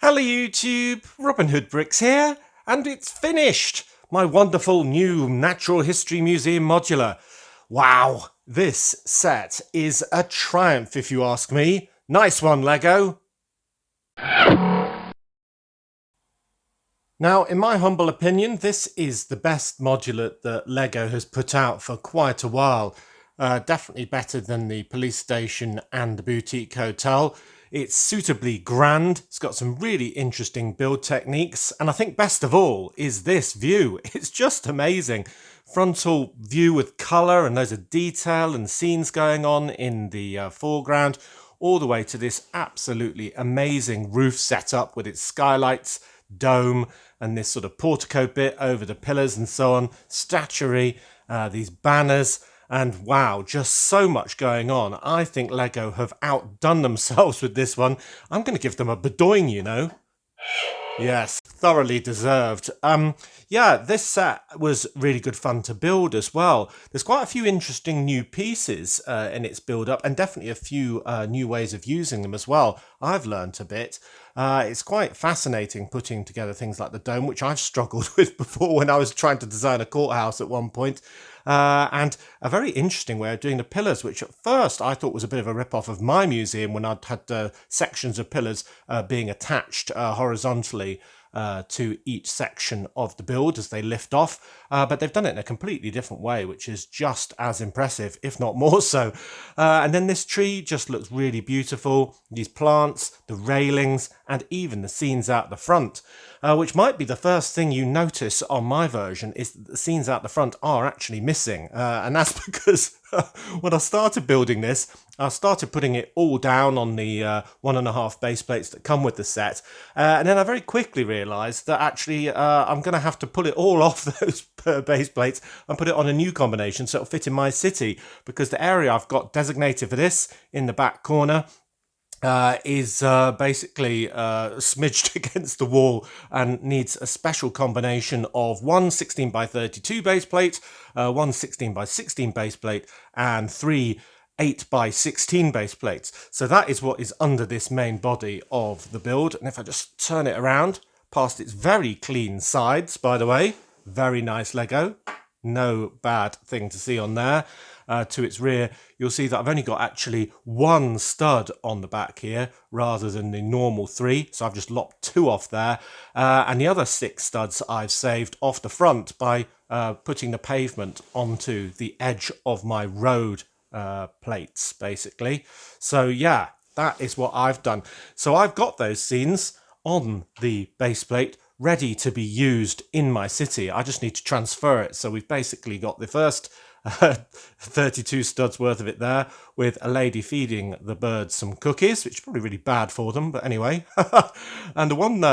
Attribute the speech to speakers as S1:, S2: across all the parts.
S1: Hello YouTube, Robin Hood Bricks here, and it's finished! My wonderful new Natural History Museum modular. Wow, this set is a triumph if you ask me. Nice one, Lego! Now, in my humble opinion, this is the best modular that LEGO has put out for quite a while. Definitely better than the police station and the boutique hotel. It's suitably grand, it's got some really interesting build techniques, and I think best of all is this view. It's just amazing. Frontal view with colour and loads of detail and scenes going on in the foreground, all the way to this absolutely amazing roof setup with its skylights, dome, and this sort of portico bit over the pillars and so on, statuary, these banners, and wow, just so much going on. I think LEGO have outdone themselves with this one. I'm going to give them a bedoing, you know. Yes, thoroughly deserved. Yeah, this set was really good fun to build as well. There's quite a few interesting new pieces in its build-up, and definitely a few new ways of using them as well. I've learnt a bit. It's quite fascinating putting together things like the dome, which I've struggled with before when I was trying to design a courthouse at one point. And a very interesting way of doing the pillars, which at first I thought was a bit of a rip-off of my museum when I'd had sections of pillars being attached horizontally to each section of the build as they lift off, but they've done it in a completely different way, which is just as impressive, if not more so. And then this tree just looks really beautiful, these plants, the railings, and even the scenes out the front, which might be the first thing you notice on my version, is that the scenes out the front are actually missing, and that's because when I started building this, I started putting it all down on the 1.5 base plates that come with the set, and then I very quickly realised that actually I'm going to have to pull it all off those base plates and put it on a new combination so it'll fit in my city, because the area I've got designated for this in the back corner is basically smidged against the wall and needs a special combination of one 16 by 32 base plate, one 16 by 16 base plate, and three 8 by 16 base plates. So that is what is under this main body of the build. And if I just turn it around past its very clean sides, by the way, very nice Lego, no bad thing to see on there. To its rear, you'll see that I've only got actually one stud on the back here rather than the normal 3, so I've just lopped 2 off there, and the other 6 studs I've saved off the front by putting the pavement onto the edge of my road plates, basically. So yeah, that is what I've done. So I've got those scenes on the base plate ready to be used in my city. I just need to transfer it. So we've basically got the first 32 studs worth of it there, with a lady feeding the birds some cookies, which is probably really bad for them, but anyway. And the one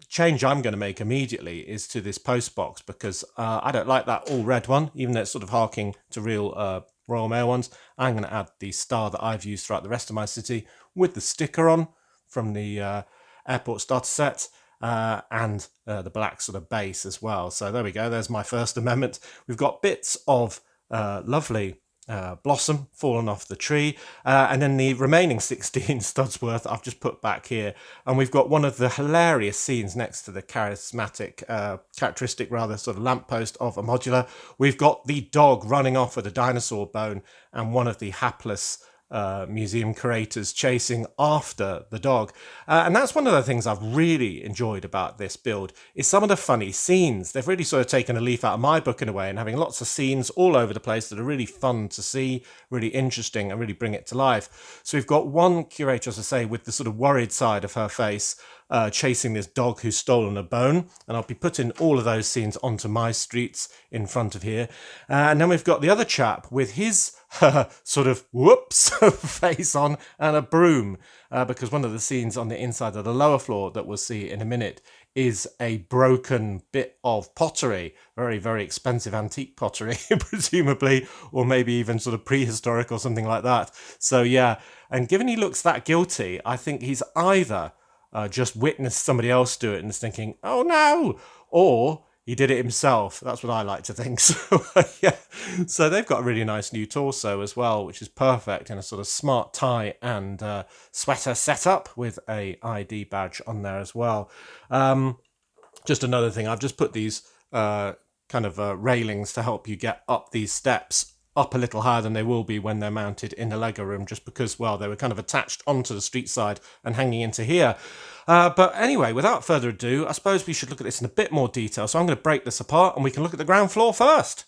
S1: change I'm going to make immediately is to this post box, because I don't like that all red one, even though it's sort of harking to real Royal Mail ones. I'm going to add the star that I've used throughout the rest of my city with the sticker on from the airport starter set. And the black sort of base as well. So there we go, there's my first amendment. We've got bits of lovely blossom fallen off the tree, and then the remaining 16 studs worth I've just put back here, and we've got one of the hilarious scenes next to the characteristic rather sort of lamppost of a modular. We've got the dog running off with a dinosaur bone, and one of the hapless museum curators chasing after the dog. And that's one of the things I've really enjoyed about this build, is some of the funny scenes. They've really sort of taken a leaf out of my book in a way, and having lots of scenes all over the place that are really fun to see, really interesting, and really bring it to life. So we've got one curator, as I say, with the sort of worried side of her face, chasing this dog who's stolen a bone, and I'll be putting all of those scenes onto my streets in front of here. And then we've got the other chap with his sort of whoops face on and a broom, because one of the scenes on the inside of the lower floor that we'll see in a minute is a broken bit of pottery, very, very expensive antique pottery, presumably, or maybe even sort of prehistoric or something like that. So yeah, and given he looks that guilty, I think he's either just witnessed somebody else do it and is thinking, oh no, or He did it himself. That's what I like to think. So yeah, so they've got a really nice new torso as well, which is perfect in a sort of smart tie and sweater setup with a ID badge on there as well. Just another thing, I've just put these kind of railings to help you get up these steps up a little higher than they will be when they're mounted in the Lego room, just because, well, they were kind of attached onto the street side and hanging into here. But anyway, without further ado, I suppose we should look at this in a bit more detail. So I'm going to break this apart and we can look at the ground floor first.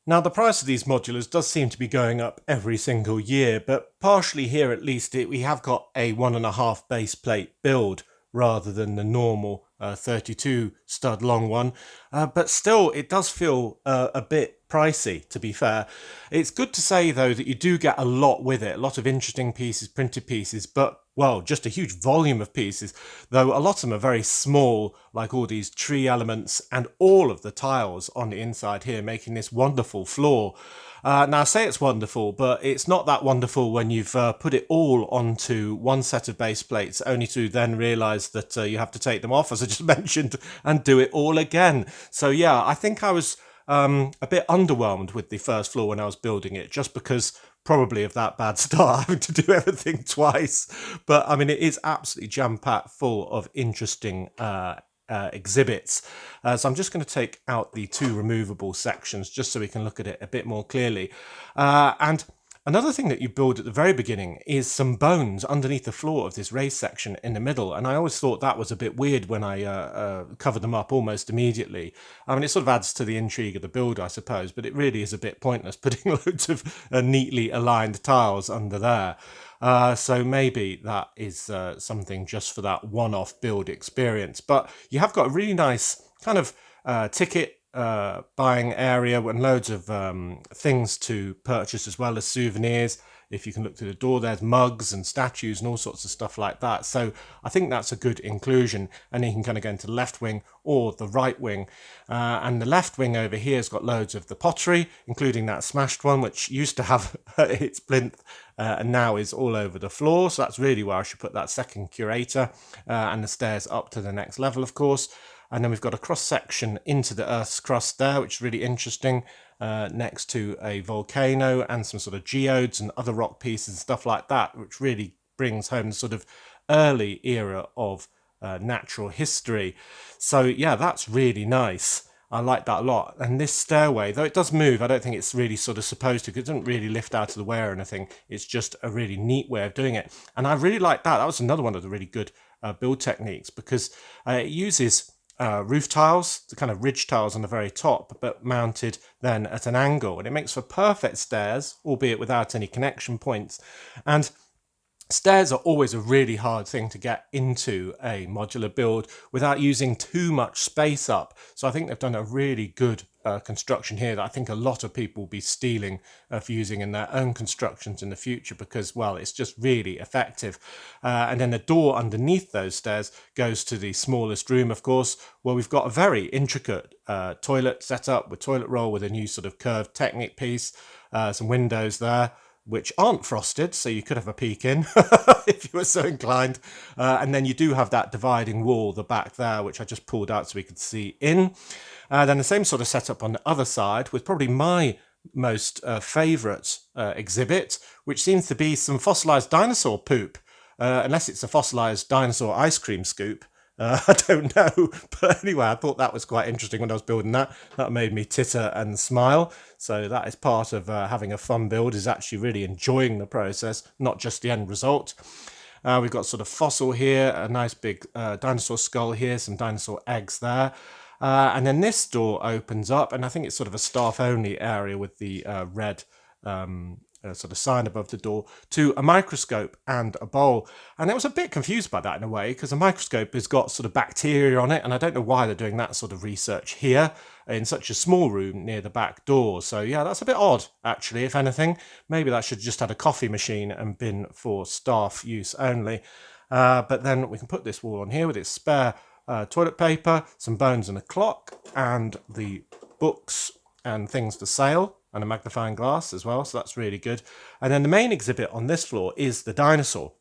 S1: Now, the price of these modulars does seem to be going up every single year, but partially here at least we have got a 1.5 base plate build rather than the normal 32 stud long one. But still, it does feel a bit pricey, to be fair. It's good to say, though, that you do get a lot with it, a lot of interesting pieces, printed pieces, but well, just a huge volume of pieces, though a lot of them are very small, like all these tree elements and all of the tiles on the inside here, making this wonderful floor. Now, I say it's wonderful, but it's not that wonderful when you've put it all onto one set of base plates, only to then realise that you have to take them off, as I just mentioned, and do it all again. So yeah, I think I was a bit underwhelmed with the first floor when I was building it, just because probably of that bad start, having to do everything twice. But I mean, it is absolutely jam-packed full of interesting exhibits. So I'm just going to take out the two removable sections just so we can look at it a bit more clearly. And another thing that you build at the very beginning is some bones underneath the floor of this raised section in the middle. And I always thought that was a bit weird when I covered them up almost immediately. I mean, it sort of adds to the intrigue of the build, I suppose, but it really is a bit pointless putting loads of neatly aligned tiles under there. So maybe that is something just for that one-off build experience. But you have got a really nice kind of ticket buying area and loads of things to purchase as well as souvenirs. If you can look through the door, there's mugs and statues and all sorts of stuff like that. So I think that's a good inclusion. And you can kind of go into the left wing or the right wing. And the left wing over here has got loads of the pottery, including that smashed one, which used to have its plinth and now is all over the floor. So that's really where I should put that second curator and the stairs up to the next level, of course. And then we've got a cross section into the Earth's crust there, which is really interesting, next to a volcano and some sort of geodes and other rock pieces and stuff like that, which really brings home the sort of early era of natural history. So yeah, that's really nice. I like that a lot. And this stairway, though it does move, I don't think it's really sort of supposed to, because it doesn't really lift out of the way or anything. It's just a really neat way of doing it. And I really like that. That was another one of the really good build techniques, because it uses roof tiles, the kind of ridge tiles on the very top, but mounted then at an angle. And it makes for perfect stairs, albeit without any connection points. And stairs are always a really hard thing to get into a modular build without using too much space up. So I think they've done a really good construction here that I think a lot of people will be stealing for using in their own constructions in the future, because, well, it's just really effective. And then the door underneath those stairs goes to the smallest room, of course, where we've got a very intricate toilet set up with toilet roll with a new sort of curved Technic piece, some windows there, which aren't frosted, so you could have a peek in if you were so inclined. And then you do have that dividing wall, the back there, which I just pulled out so we could see in. Then the same sort of setup on the other side, with probably my most favourite exhibit, which seems to be some fossilised dinosaur poop, unless it's a fossilised dinosaur ice cream scoop. I don't know, but anyway, I thought that was quite interesting when I was building that. That made me titter and smile. So that is part of having a fun build, is actually really enjoying the process, not just the end result. We've got sort of fossil here, a nice big dinosaur skull here, some dinosaur eggs there. And then this door opens up, and I think it's sort of a staff-only area with the red sort of sign above the door, to a microscope and a bowl. And I was a bit confused by that in a way, because a microscope has got sort of bacteria on it, and I don't know why they're doing that sort of research here in such a small room near the back door. So yeah, that's a bit odd, actually, if anything. Maybe that should have just had a coffee machine and been for staff use only. But then we can put this wall on here with its spare toilet paper, some bones and a clock, and the books and things for sale, and a magnifying glass as well, so that's really good. And then the main exhibit on this floor is the dinosaur,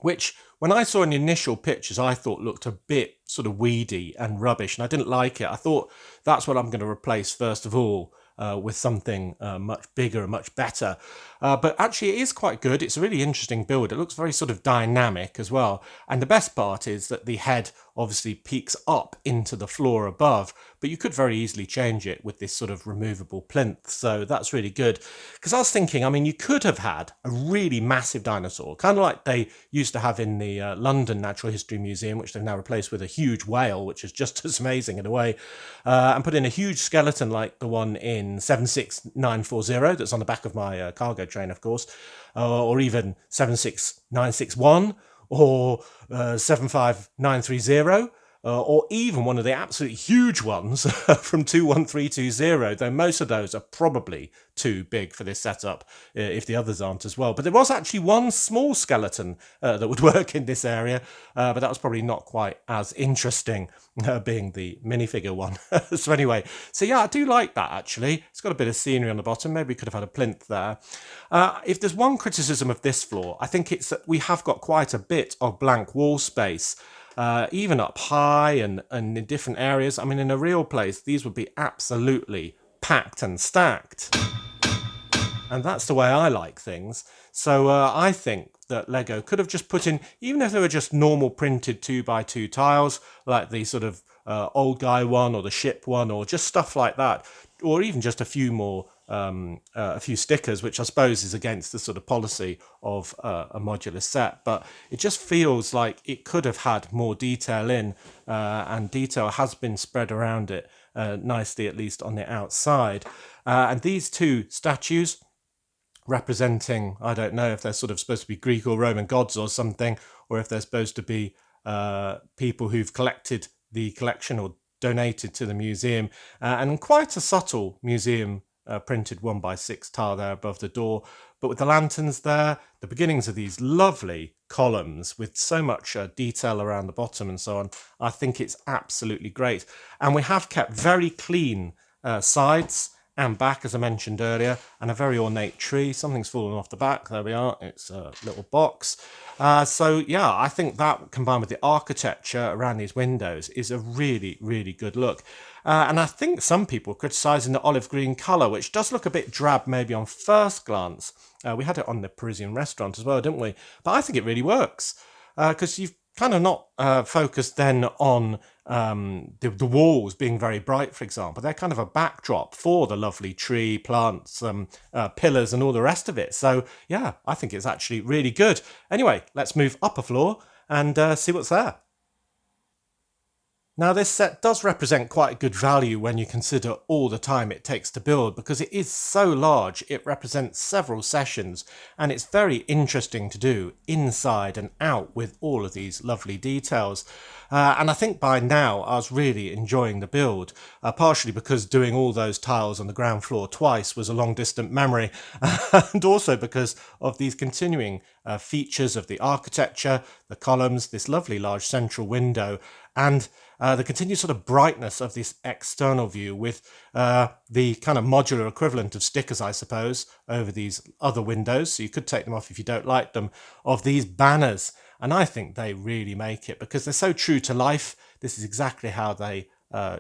S1: which when I saw in the initial pictures, I thought looked a bit sort of weedy and rubbish, and I didn't like it. I thought that's what I'm going to replace first of all. With something much bigger and much better. But actually, it is quite good. It's a really interesting build. It looks very sort of dynamic as well. And the best part is that the head obviously peaks up into the floor above, but you could very easily change it with this sort of removable plinth. So that's really good. Because I was thinking, I mean, you could have had a really massive dinosaur, kind of like they used to have in the London Natural History Museum, which they've now replaced with a huge whale, which is just as amazing in a way, and put in a huge skeleton like the one in 76940 that's on the back of my cargo train, of course, or even 76961 or 75930. Or even one of the absolutely huge ones from 21320, though most of those are probably too big for this setup if the others aren't as well. But there was actually one small skeleton that would work in this area, but that was probably not quite as interesting, being the minifigure one. So anyway, so yeah, I do like that actually. It's got a bit of scenery on the bottom. Maybe we could have had a plinth there. If there's one criticism of this floor, I think it's that we have got quite a bit of blank wall space. Even up high and in different areas. I mean, in a real place, these would be absolutely packed and stacked. And that's the way I like things. So I think that Lego could have just put in, even if they were just normal printed 2x2 tiles, like the sort of old guy one or the ship one, or just stuff like that, or even just a few more a few stickers, which I suppose is against the sort of policy of a modular set, but it just feels like it could have had more detail in, and detail has been spread around it nicely, at least on the outside. And these two statues representing, I don't know if they're sort of supposed to be Greek or Roman gods or something, or if they're supposed to be people who've collected the collection or donated to the museum, and quite a subtle museum printed 1x6 tile there above the door, but with the lanterns there, the beginnings of these lovely columns with so much detail around the bottom and so on. I think it's absolutely great. And we have kept very clean sides and back, as I mentioned earlier, and a very ornate tree. Something's fallen off the back. There we are. It's a little box. So yeah, I think that combined with the architecture around these windows is a really, really good look. And I think some people are criticising the olive green colour, which does look a bit drab maybe on first glance. We had it on the Parisian restaurant as well, didn't we? But I think it really works, because you've kind of not focused then on the walls being very bright, for example. They're kind of a backdrop for the lovely tree, plants, pillars and all the rest of it. So yeah, I think it's actually really good. Anyway, let's move up a floor and see what's there. Now this set does represent quite a good value when you consider all the time it takes to build, because it is so large. It represents several sessions and it's very interesting to do inside and out with all of these lovely details. And I think by now I was really enjoying the build, partially because doing all those tiles on the ground floor twice was a long distant memory, and also because of these continuing features of the architecture, the columns, this lovely large central window, and the continued sort of brightness of this external view with the kind of modular equivalent of stickers, I suppose, over these other windows. So you could take them off if you don't like them, of these banners. And I think they really make it because they're so true to life. This is exactly how they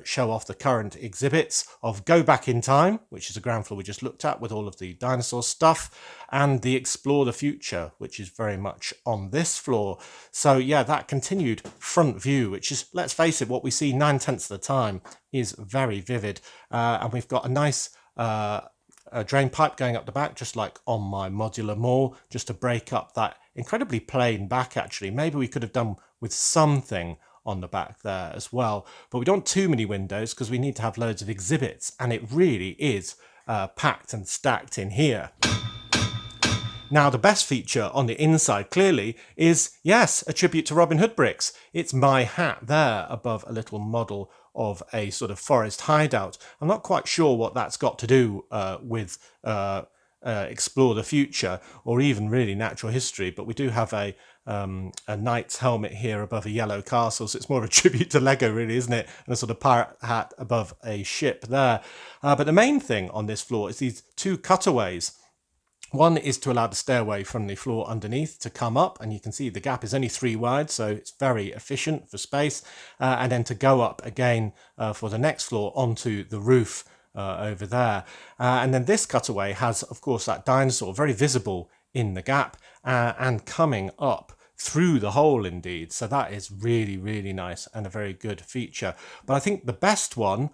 S1: show off the current exhibits of Go Back in Time, which is a ground floor we just looked at with all of the dinosaur stuff, and the Explore the Future, which is very much on this floor. So yeah, that continued front view, which is, let's face it, what we see 9/10 of the time, is very vivid. And we've got a nice a drain pipe going up the back, just like on my modular mall, just to break up that incredibly plain back. Actually, maybe we could have done with something on the back there as well, but we don't want too many windows because we need to have loads of exhibits, and it really is packed and stacked in here. Now, the best feature on the inside, clearly, is, yes, a tribute to Robin Hood bricks. It's my hat there above a little model of a sort of forest hideout. I'm not quite sure what that's got to do with Explore the Future, or even really natural history, but we do have a knight's helmet here above a yellow castle, so it's more of a tribute to Lego, really, isn't it? And a sort of pirate hat above a ship there. But the main thing on this floor is these two cutaways, One is to allow the stairway from the floor underneath to come up, and you can see the gap is only 3 wide, so it's very efficient for space, and then to go up again for the next floor onto the roof over there. And then this cutaway has, of course, that dinosaur very visible in the gap and coming up through the hole indeed. So that is really, really nice and a very good feature. But I think the best one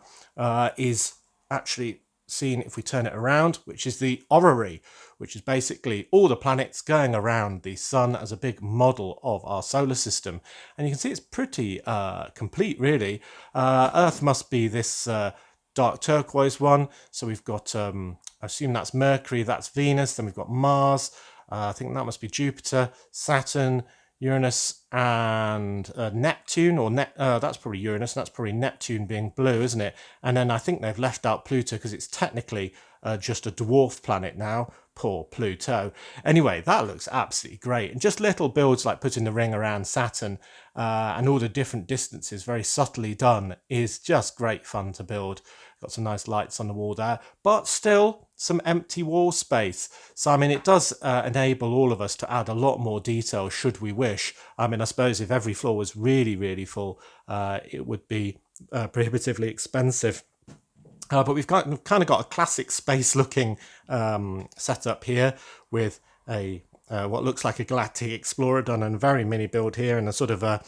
S1: is actually seen if we turn it around, which is the orrery, which is basically all the planets going around the sun as a big model of our solar system. And you can see it's pretty complete, really. Earth must be this dark turquoise one. So we've got, I assume that's Mercury, that's Venus, then we've got Mars, I think that must be Jupiter, Saturn, Uranus, and Neptune, or that's probably Uranus, and that's probably Neptune being blue, isn't it? And then I think they've left out Pluto because it's technically just a dwarf planet now. Poor Pluto. Anyway, that looks absolutely great. And just little builds like putting the ring around Saturn and all the different distances very subtly done is just great fun to build. Got some nice lights on the wall there, but still some empty wall space. So, I mean, it does enable all of us to add a lot more detail should we wish. I mean, I suppose if every floor was really, really full, it would be prohibitively expensive. But we've kind of got a classic space looking setup here with a what looks like a Galactic Explorer done in a very mini build here, and a sort of a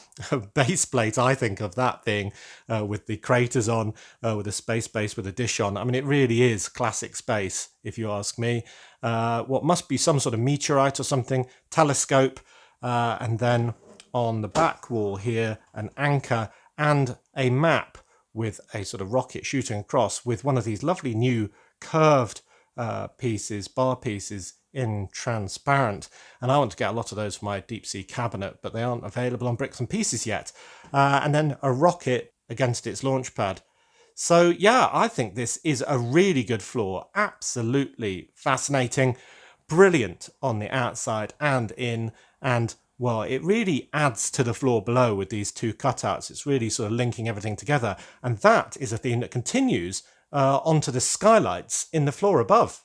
S1: base plate, I think, of that thing with the craters on, with a space base with a dish on. I mean, it really is classic space, if you ask me. What must be some sort of meteorite or something, telescope, and then on the back wall here, an anchor and a map with a sort of rocket shooting across with one of these lovely new curved bar pieces in transparent. And I want to get a lot of those for my deep sea cabinet, but they aren't available on Bricks and Pieces yet. And then a rocket against its launch pad. So yeah, I think this is a really good floor. Absolutely fascinating, brilliant on the outside and in, and well, it really adds to the floor below with these two cutouts. It's really sort of linking everything together. And that is a theme that continues onto the skylights in the floor above.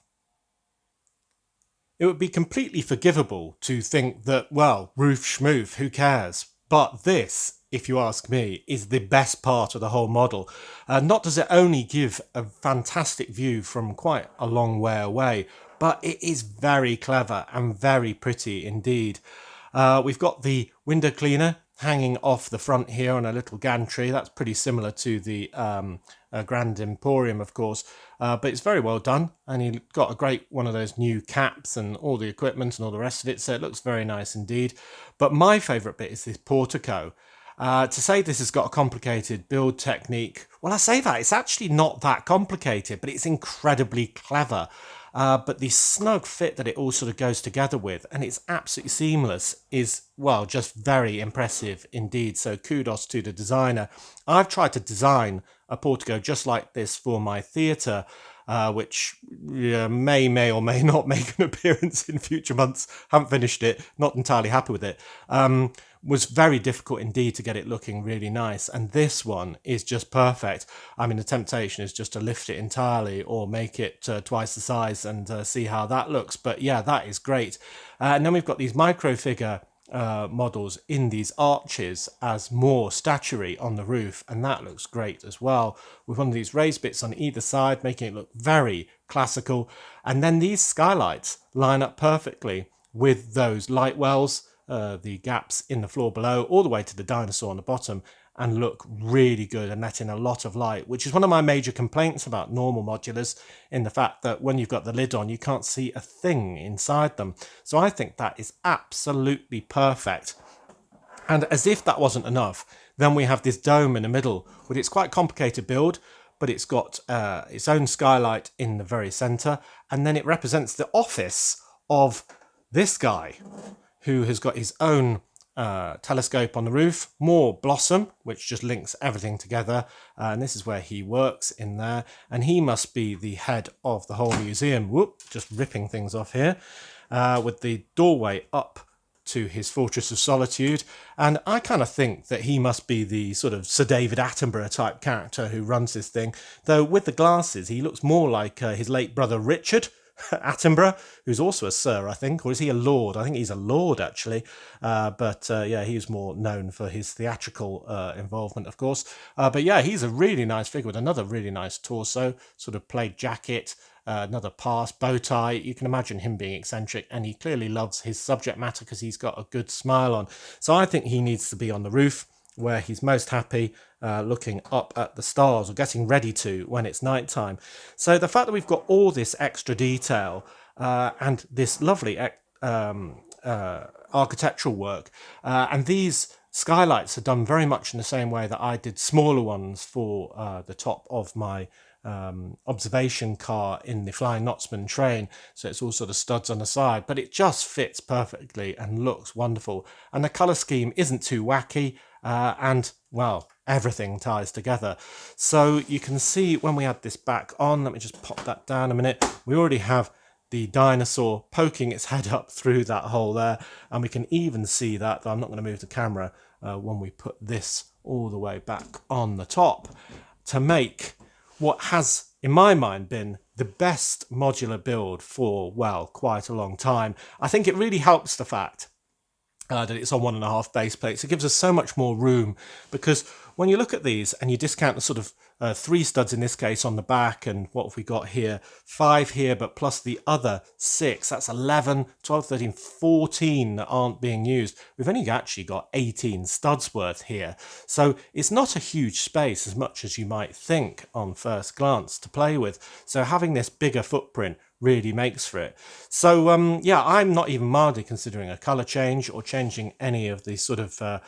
S1: It would be completely forgivable to think that, well, roof schmoof, who cares? But this, if you ask me, is the best part of the whole model. Not does it only give a fantastic view from quite a long way away, but it is very clever and very pretty indeed. We've got the window cleaner hanging off the front here on a little gantry. That's pretty similar to the Grand Emporium, of course, but it's very well done, and you got a great one of those new caps and all the equipment and all the rest of it, so it looks very nice indeed. But my favourite bit is this portico. To say this has got a complicated build technique, well, I say that, it's actually not that complicated, but it's incredibly clever. But the snug fit that it all sort of goes together with, and it's absolutely seamless, is, well, just very impressive indeed. So kudos to the designer. I've tried to design a portico just like this for my theatre, which may or may not make an appearance in future months. Haven't finished it, not entirely happy with it. Was very difficult indeed to get it looking really nice, and this one is just perfect. I mean, the temptation is just to lift it entirely or make it twice the size and see how that looks, but yeah, that is great. And then we've got these micro figure models in these arches as more statuary on the roof, and that looks great as well, with one of these raised bits on either side making it look very classical. And then these skylights line up perfectly with those light wells, the gaps in the floor below, all the way to the dinosaur on the bottom, and look really good and let in a lot of light, which is one of my major complaints about normal modulars, in the fact that when you've got the lid on, you can't see a thing inside them. So I think that is absolutely perfect. And as if that wasn't enough, then we have this dome in the middle with its quite complicated build, but it's got its own skylight in the very centre, and then it represents the office of this guy, who has got his own telescope on the roof, more Blossom, which just links everything together, and this is where he works in there, and he must be the head of the whole museum. Whoop, just ripping things off here, with the doorway up to his Fortress of Solitude, and I kind of think that he must be the sort of Sir David Attenborough type character who runs this thing, though with the glasses he looks more like his late brother Richard Attenborough, who's also a Sir, I think, or is he a Lord? I think he's a Lord, actually. But yeah, he's more known for his theatrical involvement, of course. But yeah, he's a really nice figure with another really nice torso, sort of plaid jacket, another pass, bow tie. You can imagine him being eccentric, and he clearly loves his subject matter because he's got a good smile on. So I think he needs to be on the roof where he's most happy, looking up at the stars, or getting ready to when it's nighttime. So the fact that we've got all this extra detail and this lovely architectural work, and these skylights are done very much in the same way that I did smaller ones for the top of my observation car in the Flying Knotsman train. So it's all sort of studs on the side, but it just fits perfectly and looks wonderful. And the colour scheme isn't too wacky, and well, everything ties together. So you can see when we add this back on, let me just pop that down a minute, we already have the dinosaur poking its head up through that hole there, and we can even see that, though I'm not going to move the camera, when we put this all the way back on the top to make what has, in my mind, been the best modular build for, well, quite a long time. I think it really helps the fact that it's on 1.5 base plates. It gives us so much more room, because when you look at these and you discount the sort of 3 studs in this case on the back, and what have we got here, 5 here, but plus the other 6, that's 11, 12, 13, 14 that aren't being used. We've only actually got 18 studs worth here. So it's not a huge space as much as you might think on first glance to play with. So having this bigger footprint really makes for it. So yeah, I'm not even mildly considering a color change or changing any of the sort of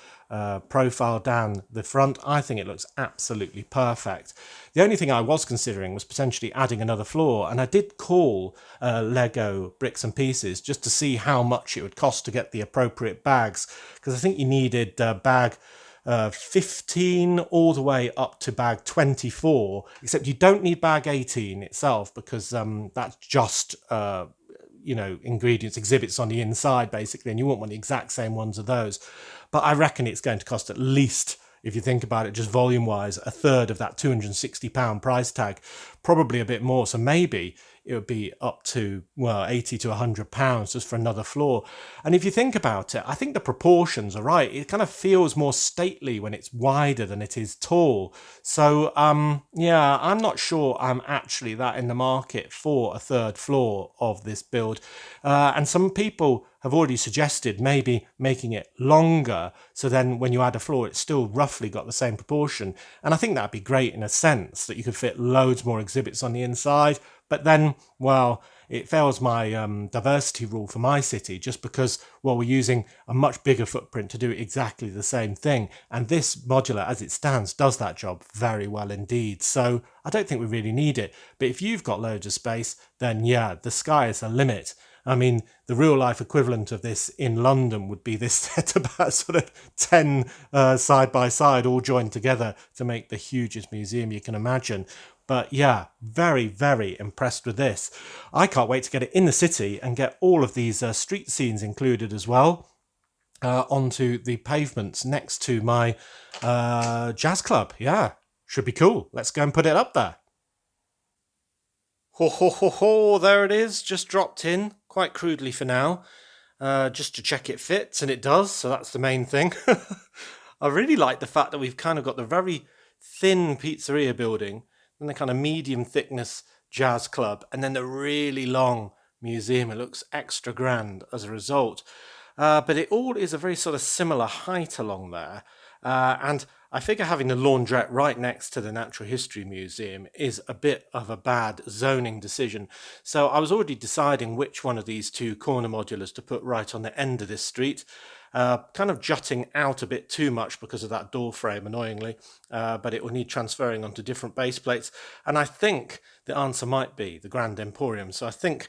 S1: profile down the front. I think it looks absolutely perfect. The only thing I was considering was potentially adding another floor, and I did call Lego Bricks and Pieces just to see how much it would cost to get the appropriate bags, because I think you needed bag 15 all the way up to bag 24, except you don't need bag 18 itself, because that's just ingredients, exhibits on the inside basically, and you won't want the exact same ones of those. But I reckon it's going to cost at least, if you think about it just volume wise, a third of that £260 price tag, probably a bit more. So maybe it would be up to, well, 80 to £100 just for another floor. And if you think about it, I think the proportions are right. It kind of feels more stately when it's wider than it is tall. So yeah, I'm not sure I'm actually that in the market for a third floor of this build. And some people have already suggested maybe making it longer, so then when you add a floor it's still roughly got the same proportion. And I think that'd be great in a sense, that you could fit loads more exhibits on the inside. But then, well, it fails my diversity rule for my city, just because, well, we're using a much bigger footprint to do exactly the same thing. And this modular, as it stands, does that job very well indeed. So I don't think we really need it. But if you've got loads of space, then yeah, the sky is the limit. I mean, the real life equivalent of this in London would be this set about sort of 10 side by side, all joined together to make the hugest museum you can imagine. But yeah, very, very impressed with this. I can't wait to get it in the city and get all of these street scenes included as well onto the pavements next to my jazz club. Yeah, should be cool. Let's go and put it up there. Ho, ho, ho, ho, there it is, just dropped in, quite crudely for now, just to check it fits, and it does, so that's the main thing. I really like the fact that we've kind of got the very thin pizzeria building, then the kind of medium thickness jazz club, and then the really long museum. It looks extra grand as a result. But it all is a very sort of similar height along there. And I figure having the laundrette right next to the Natural History Museum is a bit of a bad zoning decision. So I was already deciding which one of these 2 corner modulars to put right on the end of this street. Kind of jutting out a bit too much because of that door frame, annoyingly, but it will need transferring onto different base plates. And I think the answer might be the Grand Emporium. So I think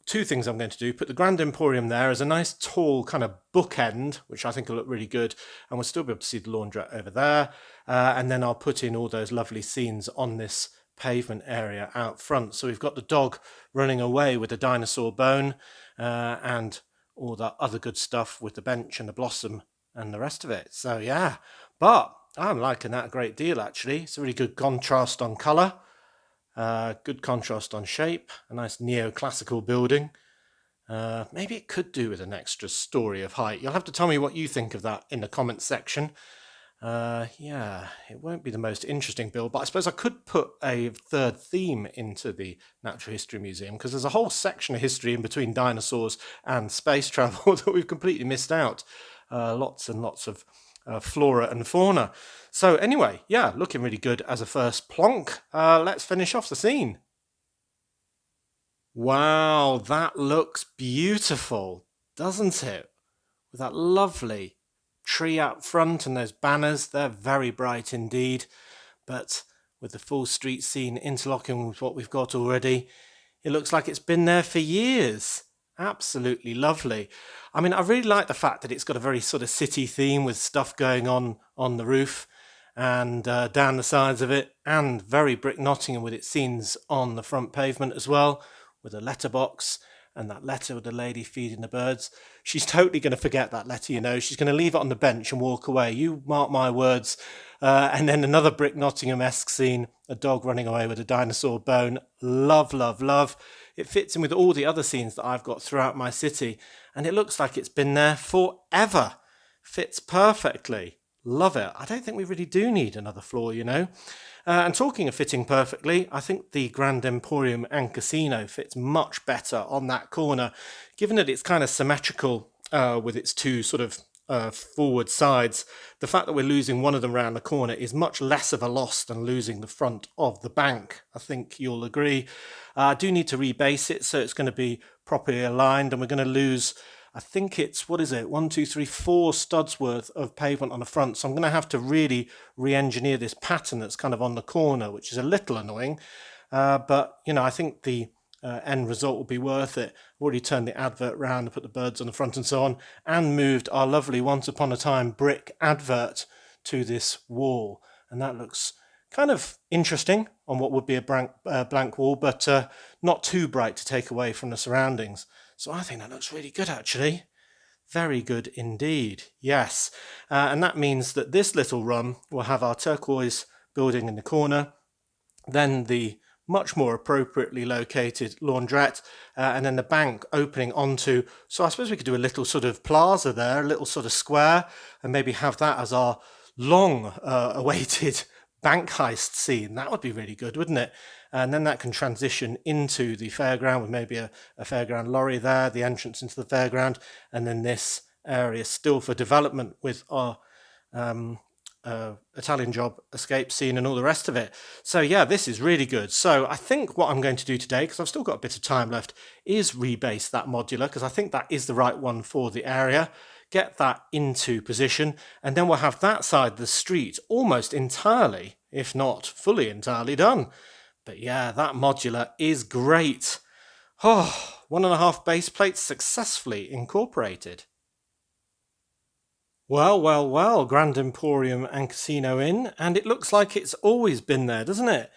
S1: 2 things I'm going to do: put the Grand Emporium there as a nice tall kind of bookend, which I think will look really good, and we'll still be able to see the laundrette over there. And then I'll put in all those lovely scenes on this pavement area out front. So we've got the dog running away with the dinosaur bone, and all that other good stuff with the bench and the blossom and the rest of it. So yeah, but I'm liking that a great deal actually. It's a really good contrast on colour. Good contrast on shape, a nice neoclassical building. Maybe it could do with an extra story of height. You'll have to tell me what you think of that in the comments section. Yeah, it won't be the most interesting build, but I suppose I could put a third theme into the Natural History Museum because there's a whole section of history in between dinosaurs and space travel that we've completely missed out. Lots and lots of flora and fauna. So anyway, yeah, looking really good as a first plonk. Let's finish off the scene. Wow, that looks beautiful, doesn't it? With that lovely tree out front and those banners, they're very bright indeed. But with the full street scene interlocking with what we've got already, it looks like it's been there for years. Absolutely lovely. I mean, I really like the fact that it's got a very sort of city theme with stuff going on the roof and down the sides of it, and very Brick Nottingham with its scenes on the front pavement as well, with a letterbox and that letter with the lady feeding the birds. She's totally going to forget that letter, you know. She's going to leave it on the bench and walk away. You mark my words. And then another Brick Nottingham-esque scene, a dog running away with a dinosaur bone. Love, love, love. It fits in with all the other scenes that I've got throughout my city. And it looks like it's been there forever. Fits perfectly. Love it. I don't think we really do need another floor, you know. And talking of fitting perfectly, I think the Grand Emporium and Casino fits much better on that corner, given that it's kind of symmetrical with its two sort of forward sides. The fact that we're losing one of them round the corner is much less of a loss than losing the front of the bank. I think you'll agree. I do need to rebase it, so it's going to be properly aligned, and we're going to lose, I think it's, 1, 2, 3, 4 studs worth of pavement on the front. So I'm going to have to really re-engineer this pattern that's kind of on the corner, which is a little annoying. But, you know, I think the end result will be worth it. I've already turned the advert round and put the birds on the front and so on, and moved our lovely Once Upon a Time brick advert to this wall. And that looks kind of interesting on what would be a blank wall, but not too bright to take away from the surroundings. So I think that looks really good, actually. Very good indeed, yes. And that means that this little run will have our turquoise building in the corner, then the much more appropriately located laundrette, and then the bank opening onto, so I suppose we could do a little sort of plaza there, a little sort of square, and maybe have that as our long awaited bank heist scene. That would be really good, wouldn't it? And then that can transition into the fairground with maybe a fairground lorry there, the entrance into the fairground, and then this area still for development with our Italian Job escape scene and all the rest of it. So yeah, this is really good. So I think what I'm going to do today, because I've still got a bit of time left, is rebase that modular, because I think that is the right one for the area. Get that into position, and then we'll have that side of the street almost entirely, if not fully entirely, done. But yeah, that modular is great. Oh, 1.5 base plates successfully incorporated. Well, well, well, Grand Emporium and Casino in, and it looks like it's always been there, doesn't it?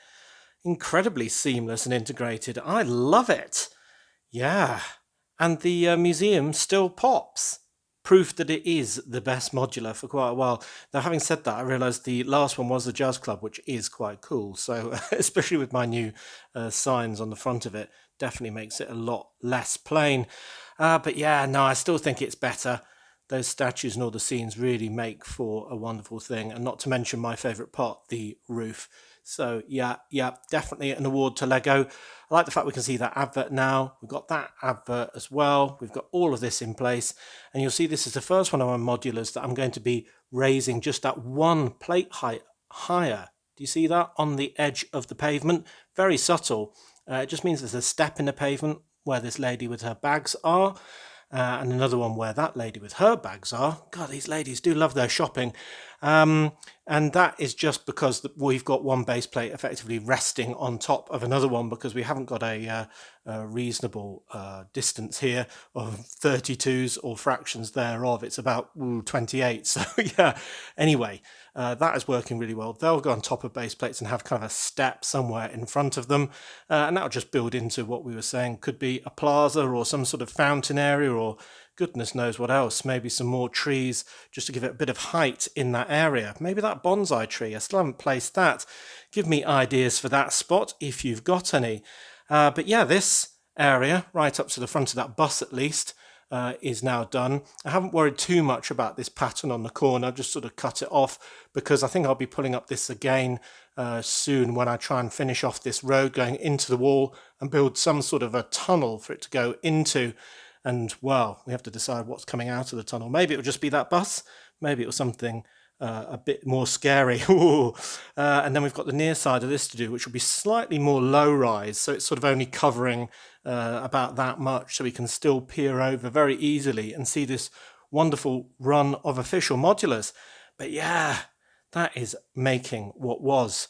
S1: Incredibly seamless and integrated. I love it. Yeah, and the museum still pops. Proof that it is the best modular for quite a while. Now, having said that, I realised the last one was the Jazz Club, which is quite cool. So, especially with my new signs on the front of it, definitely makes it a lot less plain. But yeah, no, I still think it's better. Those statues and all the scenes really make for a wonderful thing. And not to mention my favourite part, the roof. So yeah, definitely an award to Lego. I like the fact we can see that advert now. We've got that advert as well. We've got all of this in place. And you'll see this is the first one of my modulars that I'm going to be raising just that one plate height higher. Do you see that? On the edge of the pavement. Very subtle. It just means there's a step in the pavement where this lady with her bags are. And another one where that lady with her bags are. God, these ladies do love their shopping. And that is just because we've got one base plate effectively resting on top of another one, because we haven't got a reasonable distance here of 32s or fractions thereof. It's about 28. So yeah, anyway, that is working really well. They'll go on top of base plates and have kind of a step somewhere in front of them. And that'll just build into what we were saying could be a plaza or some sort of fountain area, or goodness knows what else. Maybe some more trees just to give it a bit of height in that area. Maybe that bonsai tree. I still haven't placed that. Give me ideas for that spot if you've got any. But yeah, this area, right up to the front of that bus at least, is now done. I haven't worried too much about this pattern on the corner. I've just sort of cut it off because I think I'll be pulling up this again soon when I try and finish off this road going into the wall and build some sort of a tunnel for it to go into. And well, we have to decide what's coming out of the tunnel. Maybe it'll just be that bus. Maybe it was something a bit more scary. And then we've got the near side of this to do, which will be slightly more low rise. So it's sort of only covering about that much, so we can still peer over very easily and see this wonderful run of official modulars. But yeah, that is making what was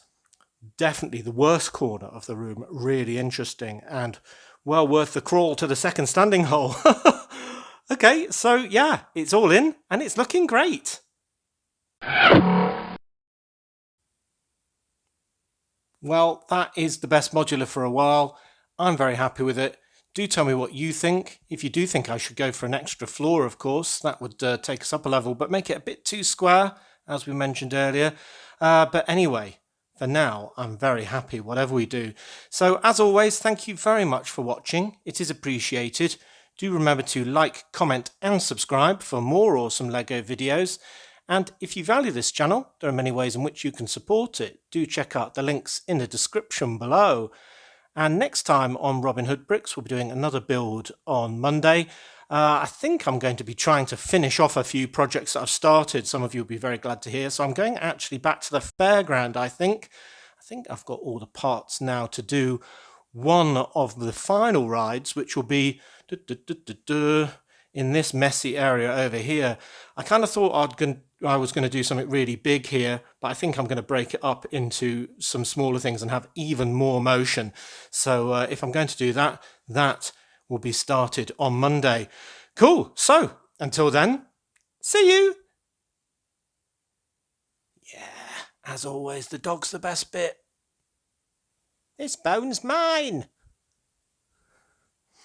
S1: definitely the worst corner of the room really interesting and well worth the crawl to the second standing hole. Okay, so yeah, it's all in and it's looking great. Well, that is the best modular for a while. I'm very happy with it. Do tell me what you think. If you do think I should go for an extra floor, of course, that would take us up a level, but make it a bit too square, as we mentioned earlier. But anyway, for now, I'm very happy, whatever we do. So, as always, thank you very much for watching. It is appreciated. Do remember to like, comment, and subscribe for more awesome LEGO videos. And if you value this channel, there are many ways in which you can support it. Do check out the links in the description below. And next time on Robin Hood Bricks, we'll be doing another build on Monday. I think I'm going to be trying to finish off a few projects that I've started. Some of you will be very glad to hear. So I'm going actually back to the fairground, I think. I think I've got all the parts now to do one of the final rides, which will be in this messy area over here. I kind of thought I was going to do something really big here, but I think I'm going to break it up into some smaller things and have even more motion. So if I'm going to do that, that will be started on Monday. Cool. So until then, see you. Yeah, as always, the dog's the best bit. This bone's mine.